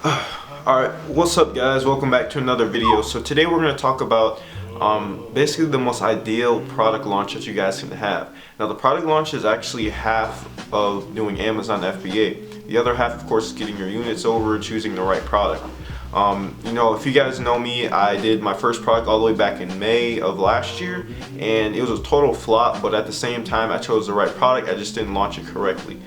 Alright, what's up guys? Welcome back to another video. So today we're going to talk about basically the most ideal product launch that you guys can have. Now the product launch is actually half of doing Amazon FBA. The other half, of course, is getting your units over, choosing the right product. You know, if you guys know me, I did my first product all the way back in May of last year, and it was a total flop, but at the same time I chose the right product, I just didn't launch it correctly.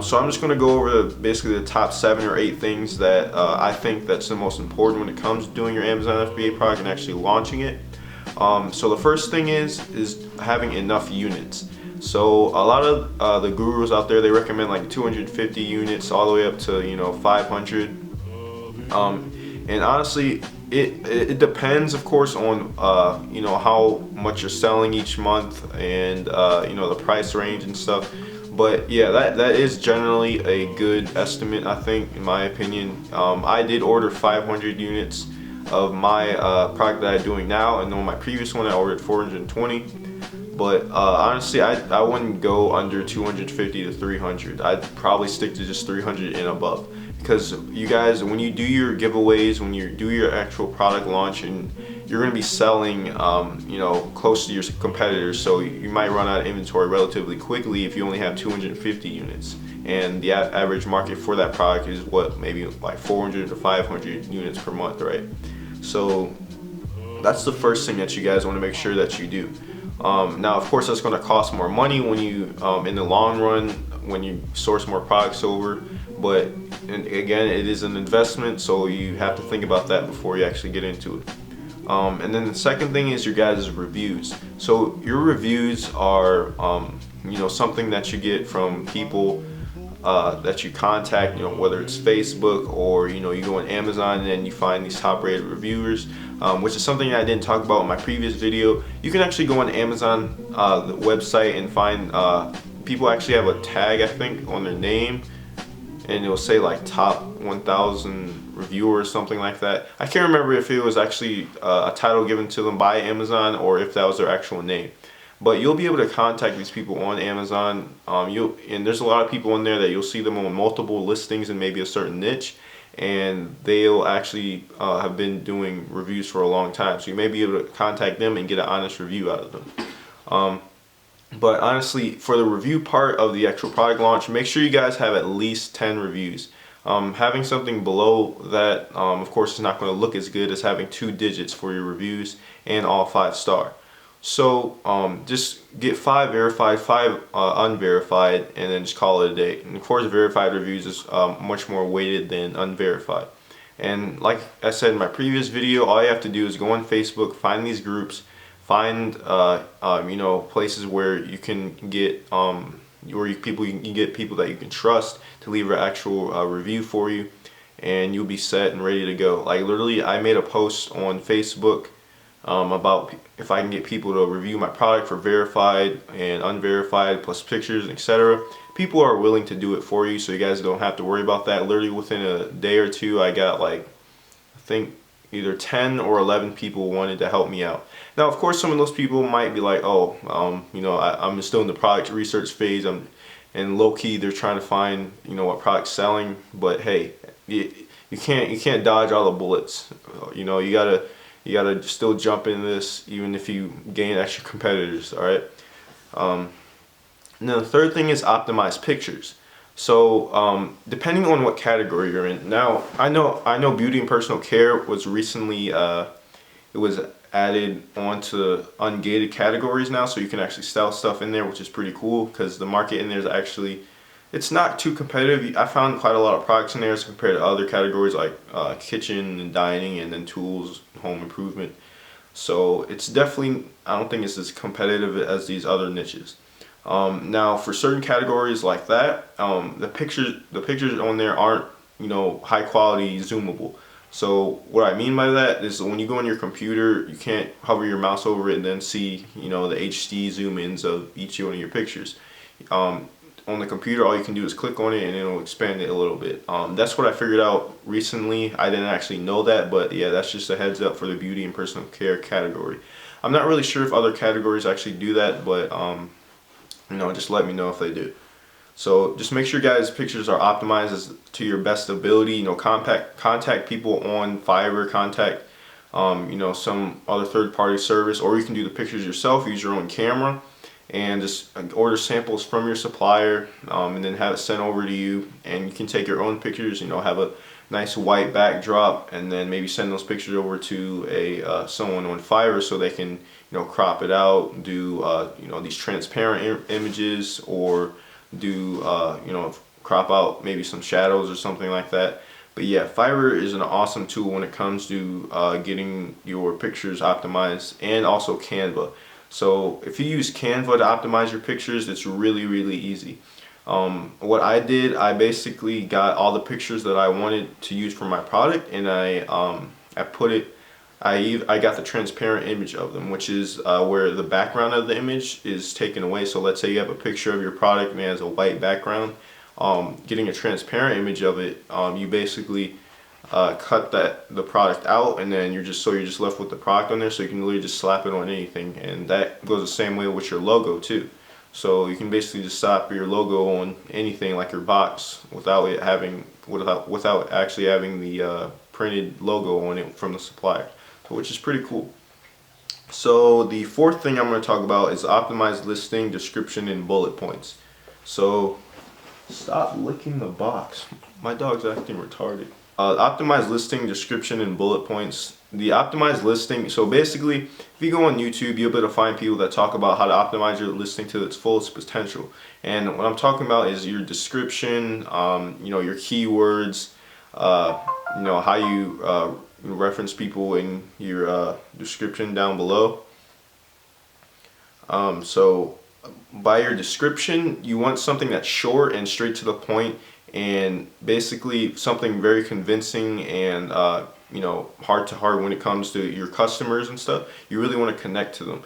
So I'm just going to go over basically the top 7 or 8 things that I think that's the most important when it comes to doing your Amazon FBA product and actually launching it. So the first thing is having enough units. So a lot of the gurus out there, they recommend like 250 units all the way up to 500. And honestly, it depends, of course, on how much you're selling each month and the price range and stuff. But yeah, that is generally a good estimate, I think, in my opinion. I did order 500 units of my product that I'm doing now, and on my previous one I ordered 420. But honestly, I wouldn't go under 250 to 300. I'd probably stick to just 300 and above. Because you guys, when you do your giveaways, when you do your actual product launch, and you're going to be selling, close to your competitors, so you might run out of inventory relatively quickly if you only have 250 units. And the average market for that product is what, maybe like 400 to 500 units per month, right? So that's the first thing that you guys want to make sure that you do. Now, of course, that's going to cost more money when you, in the long run, when you source more products over. But again, it is an investment, so you have to think about that before you actually get into it. And then the second thing is your guys' reviews. So your reviews are, something that you get from people that you contact, whether it's Facebook or, you go on Amazon and then you find these top-rated reviewers, which is something I didn't talk about in my previous video. You can actually go on Amazon the website and find people actually have a tag, I think, on their name, and it'll say like top 1,000 reviewers, something like that. I can't remember if it was actually a title given to them by Amazon or if that was their actual name. But you'll be able to contact these people on Amazon. And there's a lot of people in there that you'll see them on multiple listings in maybe a certain niche, and they'll actually have been doing reviews for a long time. So you may be able to contact them and get an honest review out of them. But honestly, for the review part of the actual product launch, make sure you guys have at least 10 reviews. Having something below that, of course, is not going to look as good as having 2 digits for your reviews and all 5-star. So just get 5 verified, 5 unverified, and then just call it a day. And of course, verified reviews is much more weighted than unverified. And like I said in my previous video, all you have to do is go on Facebook, find these groups, find places where you can get you can get people that you can trust to leave an actual review for you, and you'll be set and ready to go. Like literally, I made a post on Facebook about if I can get people to review my product for verified and unverified plus pictures, etc. People are willing to do it for you, so you guys don't have to worry about that. Literally within a day or two, I got like, I think either 10 or 11 people wanted to help me out. Now, of course, some of those people might be like, oh, I'm still in the product research phase, and low-key they're trying to find, what product's selling. But hey, you can't dodge all the bullets. You gotta still jump into this, even if you gain extra competitors. All right. And then the third thing is optimize pictures. So depending on what category you're in. Now I know beauty and personal care was recently it was added onto ungated categories now, so you can actually sell stuff in there, which is pretty cool because the market in there is actually, it's not too competitive. I found quite a lot of products in there as compared to other categories like kitchen and dining, and then tools, home improvement. So it's definitely, I don't think it's as competitive as these other niches. Now for certain categories like that, the pictures on there aren't, high quality zoomable. So what I mean by that is when you go on your computer, you can't hover your mouse over it and then see, the HD zoom ins of each one of your pictures. On the computer, all you can do is click on it and it'll expand it a little bit. That's what I figured out recently. I didn't actually know that, but yeah, that's just a heads up for the beauty and personal care category. I'm not really sure if other categories actually do that, but just let me know if they do. So just make sure guys pictures are optimized to your best ability. You know, contact people on Fiverr, contact you know, some other third-party service, or you can do the pictures yourself, use your own camera, and just order samples from your supplier, and then have it sent over to you. And you can take your own pictures, you know, have a nice white backdrop, and then maybe send those pictures over to a someone on Fiverr so they can, you know, crop it out, do you know, these transparent images, or do you know, crop out maybe some shadows or something like that. But yeah, Fiverr is an awesome tool when it comes to getting your pictures optimized, and also Canva. So if you use Canva to optimize your pictures, it's really, really easy. What I did, I basically got all the pictures that I wanted to use for my product, and I put it, I got the transparent image of them, which is where the background of the image is taken away. So let's say you have a picture of your product and it has a white background. Getting a transparent image of it, you basically cut the product out, and then you're just left with the product on there, so you can literally just slap it on anything. And that goes the same way with your logo too. So you can basically just slap your logo on anything, like your box, without actually having the printed logo on it from the supplier, which is pretty cool. So the fourth thing I'm going to talk about is optimized listing, description, and bullet points. So stop licking the box. My dog's acting retarded. Optimized listing, description, and bullet points. The optimized listing, so basically, if you go on YouTube, you'll be able to find people that talk about how to optimize your listing to its fullest potential. And what I'm talking about is your description, you know, your keywords, you know, how you reference people in your description down below. So by your description, you want something that's short and straight to the point, and basically something very convincing and you know, heart to heart when it comes to your customers and stuff. You really want to connect to them,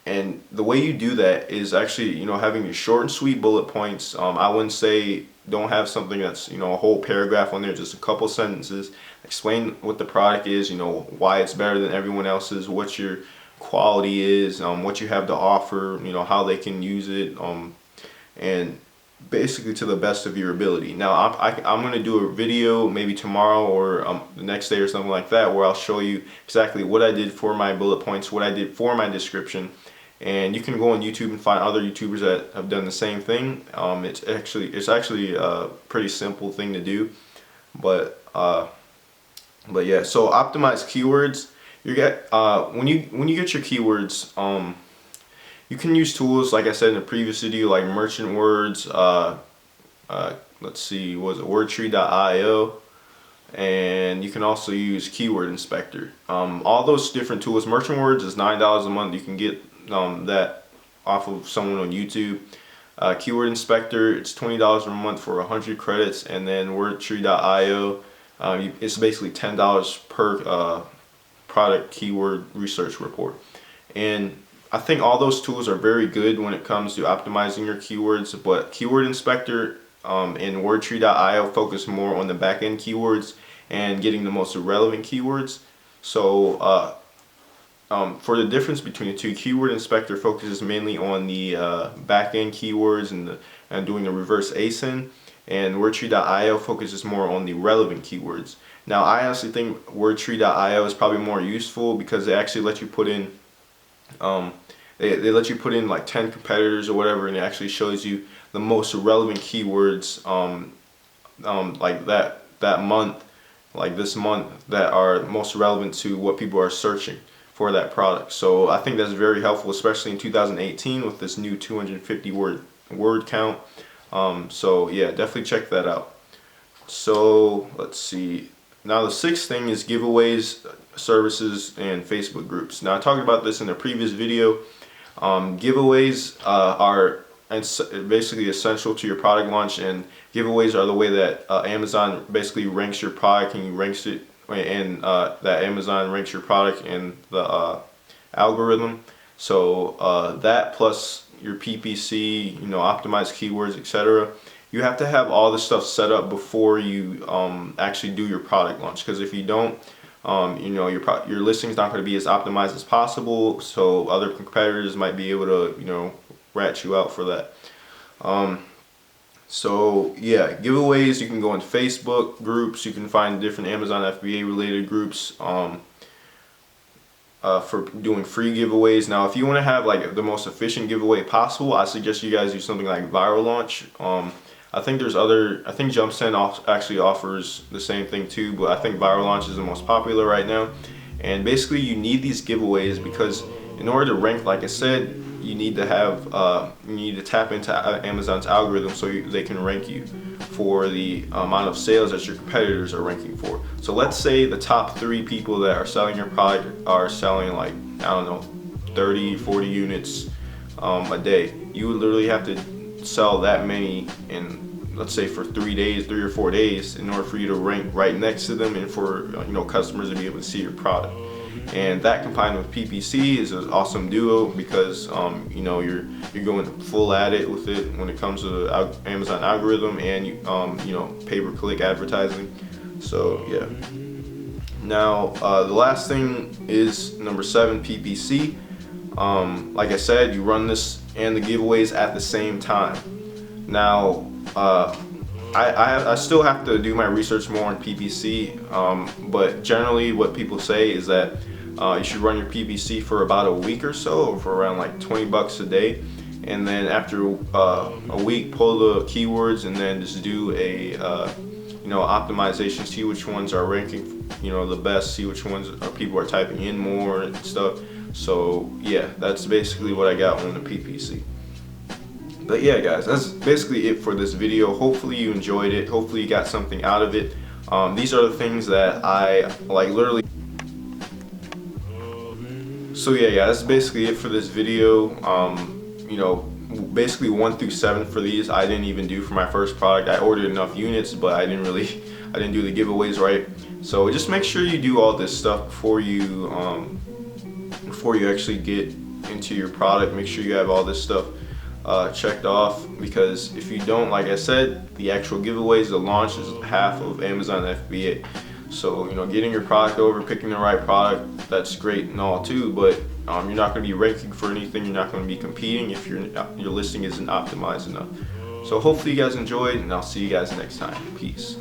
and the way you do that is actually, you know, having your short and sweet bullet points. I wouldn't say don't have something that's, you know, a whole paragraph on there. Just a couple sentences. Explain what the product is, you know, why it's better than everyone else's, what your quality is, what you have to offer, you know, how they can use it, and basically to the best of your ability. Now I'm going to do a video maybe tomorrow or the next day or something like that, where I'll show you exactly what I did for my bullet points, what I did for my description. And you can go on YouTube and find other YouTubers that have done the same thing. It's actually a pretty simple thing to do, but yeah. So optimize keywords. You get when you get your keywords, you can use tools like I said in the previous video, like Merchant Words. Let's see, was it Wordtree.io, and you can also use Keyword Inspector. All those different tools. Merchant Words is $9 a month. You can get that off of someone on YouTube. Keyword Inspector, it's $20 a month for 100 credits, and then Wordtree.io, it's basically $10 per product keyword research report. And I think all those tools are very good when it comes to optimizing your keywords, but Keyword Inspector and Wordtree.io focus more on the back-end keywords and getting the most relevant keywords. So for the difference between the two, Keyword Inspector focuses mainly on the back-end keywords and doing the reverse ASIN, and Wordtree.io focuses more on the relevant keywords. Now, I honestly think Wordtree.io is probably more useful because they actually let you put in they let you put in like 10 competitors or whatever, and it actually shows you the most relevant keywords like that month, like this month, that are most relevant to what people are searching for that product. So I think that's very helpful, especially in 2018 with this new 250 word count. So yeah, definitely check that out. So let's see. Now the sixth thing is giveaways, services, and Facebook groups. Now I talked about this in a previous video. Giveaways are basically essential to your product launch, and giveaways are the way that Amazon basically ranks your product, and ranks it, and that Amazon ranks your product in the algorithm. So that plus your PPC, you know, optimized keywords, etc. You have to have all this stuff set up before you actually do your product launch, because if you don't, you know, your listing's not going to be as optimized as possible, so other competitors might be able to, you know, rat you out for that. So yeah, giveaways, you can go in Facebook groups, you can find different Amazon FBA related groups for doing free giveaways. Now if you want to have like the most efficient giveaway possible, I suggest you guys do something like Viral Launch. I think JumpSend actually offers the same thing too, but I think Viral Launch is the most popular right now. And basically you need these giveaways because in order to rank, like I said, you need to tap into Amazon's algorithm so they can rank you for the amount of sales that your competitors are ranking for. So let's say the top 3 people that are selling your product are selling like, I don't know, 30, 40 units a day. You would literally have to sell that many in, let's say, for 3 or 4 days in order for you to rank right next to them and for customers to be able to see your product. And that combined with PPC is an awesome duo because you're going full at it with it when it comes to the Amazon algorithm and pay-per-click advertising. So yeah. Now the last thing is number 7, PPC. Like I said, you run this and the giveaways at the same time. Now I still have to do my research more on PPC, but generally what people say is that you should run your PPC for about a week or so, or for around like 20 bucks a day, and then after a week pull the keywords and then just do a optimization, see which ones are ranking the best, see which ones people are typing in more and stuff. So yeah, that's basically what I got on the PPC. But yeah guys, that's basically it for this video. Hopefully you enjoyed it, hopefully you got something out of it. These are the things that I like literally. So yeah guys, that's basically it for this video. Basically 1 through 7 for these I didn't even do for my first product. I ordered enough units, but I didn't do the giveaways right. So just make sure you do all this stuff before you actually get into your product. Make sure you have all this stuff checked off, because if you don't, like I said, the actual giveaways, the launch is half of Amazon FBA. So getting your product over, picking the right product, that's great and all too, but you're not going to be ranking for anything, you're not going to be competing if your listing isn't optimized enough. So hopefully you guys enjoyed, and I'll see you guys next time. Peace.